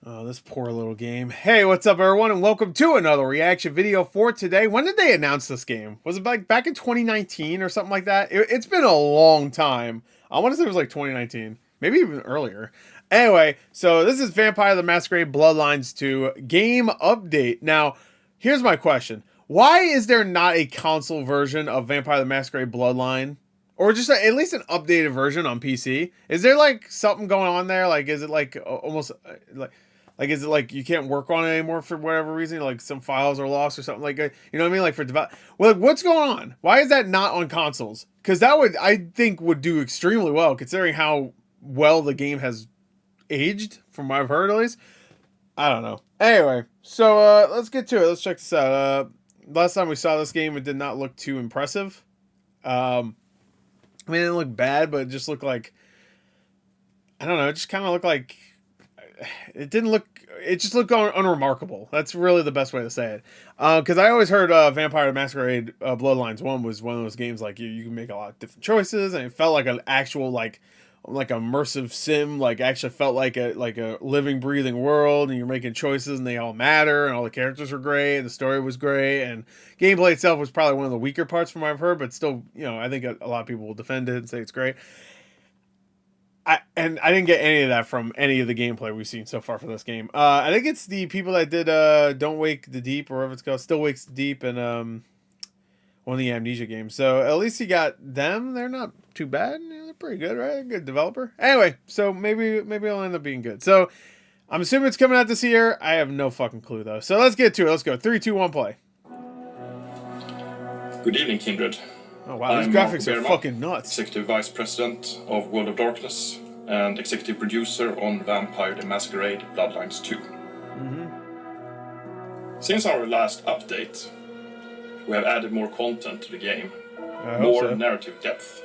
Oh, this poor little game. Hey, what's up, everyone, and welcome to another reaction video for today. When did they announce this game? Was it back in 2019 or something like that? It's been a long time. I want to say it was like 2019, maybe even earlier. Anyway, so this is Vampire the Masquerade Bloodlines 2 game update. Now, here's my question. Why is there not a console version of Vampire the Masquerade Bloodline? Or just at least an updated version on PC? Is there like something going on there? Like, is it like almost like, is it like you can't work on it anymore for whatever reason? Like some files are lost or something like that. You know what I mean? Like for well, like, what's going on? Why is that not on consoles? Because that would, I think, would do extremely well considering how well the game has aged, from what I've heard at least. I don't know. Anyway, so let's get to it. Let's check this out. Last time we saw this game, it did not look too impressive. I mean, it didn't look bad, but it just looked like, I don't know. It just kind of looked like it didn't look. It just looked unremarkable. That's really the best way to say it. Because I always heard Vampire the Masquerade Bloodlines 1 was one of those games like you can make a lot of different choices, and it felt like an actual like immersive sim. Like actually felt like a living, breathing world, and you're making choices, and they all matter, and all the characters were great, and the story was great, and gameplay itself was probably one of the weaker parts from what I've heard, but still, I think a lot of people will defend it and say it's great. I didn't get any of that from any of the gameplay we've seen so far for this game. I think it's the people that did Don't Wake the Deep, or whatever it's called, Still Wakes the Deep, and one of the Amnesia games. So at least you got them. They're not too bad. They're pretty good, right? Good developer. Anyway, so maybe it'll end up being good. So I'm assuming it's coming out this year. I have no fucking clue though. So let's get to it. Let's go. 3, 2, 1, play. Good evening, Kindred. Oh wow, these graphics are fucking nuts. Executive Vice President of World of Darkness and Executive Producer on Vampire the Masquerade Bloodlines 2. Since our last update, we have added more content to the game, more narrative depth,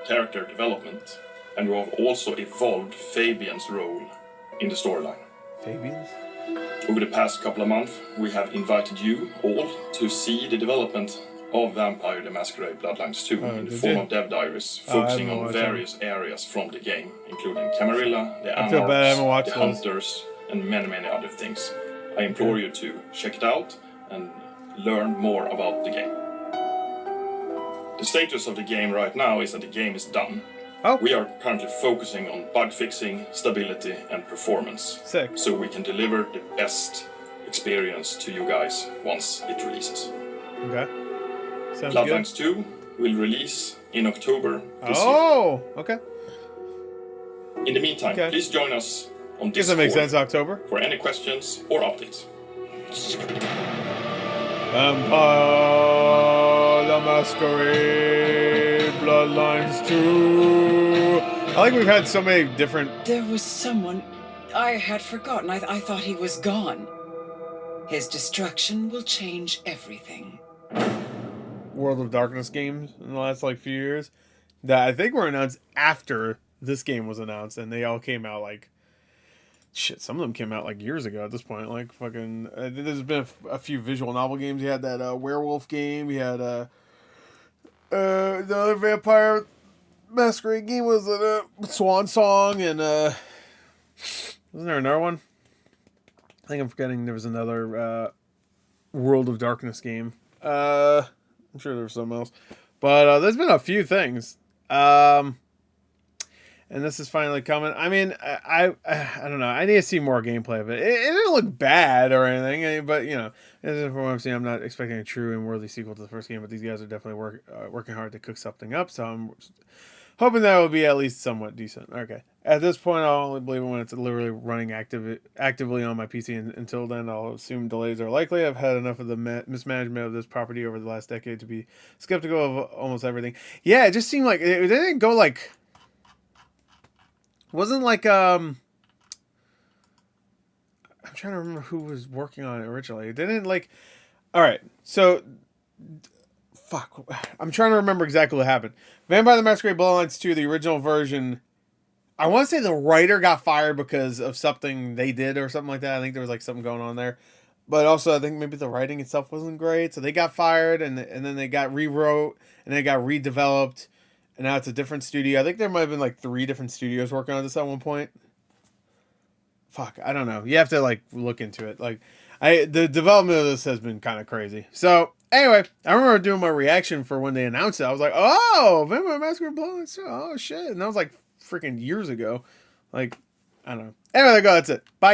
character development, and we have also evolved Fabian's role in the storyline. Fabian's? Over the past couple of months, we have invited you all to see the development of Vampire the Masquerade Bloodlines 2 in the form of dev diaries, focusing on various areas from the game, including Camarilla, the Anarchs, the Hunters, and many, many other things. I implore you to check it out and learn more about the game. The status of the game right now is that the game is done. We are currently focusing on bug fixing, stability, and performance. Sick. So we can deliver the best experience to you guys once it releases. Okay. Sounds Bloodlines 2 will release in October this year. Oh, okay. In the meantime, please join us on Discord. Does that make sense, October? For any questions or updates. Vampire the Masquerade Bloodlines 2. I like we've had so many different... There was someone I had forgotten. I thought he was gone. His destruction will change everything. World of Darkness games in the last like few years that I think were announced after this game was announced, and they all came out like shit. Some of them came out like years ago at this point. Like fucking, there's been a few visual novel games. You had that werewolf game. You had the other Vampire Masquerade game was Swan Song, and wasn't there another one? I think I'm forgetting. There was another World of Darkness game. I'm sure there's something else, but there's been a few things, and this is finally coming. I mean, I don't know. I need to see more gameplay of it. It didn't look bad or anything, but from what I'm seeing, I'm not expecting a true and worthy sequel to the first game. But these guys are definitely working hard to cook something up. So I'm hoping that will be at least somewhat decent. Okay. At this point, I'll only believe it when it's literally running actively on my PC. Until then, I'll assume delays are likely. I've had enough of the mismanagement of this property over the last decade to be skeptical of almost everything. Yeah, it just seemed like it didn't go like... Wasn't like... I'm trying to remember who was working on it originally. It didn't like... Alright, so... Fuck. I'm trying to remember exactly what happened. Vampire the Masquerade Bloodlines 2, the original version... I want to say the writer got fired because of something they did or something like that. I think there was like something going on there. But also I think maybe the writing itself wasn't great. So they got fired and then they got rewrote and then it got redeveloped. And now it's a different studio. I think there might have been like 3 different studios working on this at one point. fuck, I don't know. You have to like look into it. Like, the development of this has been kind of crazy. So anyway, I remember doing my reaction for when they announced it. I was like, oh, Vampire Masquerade Bloodlines. Oh shit, and that was like freaking years ago. Like, I don't know. Anyway, there you go. That's it. Bye.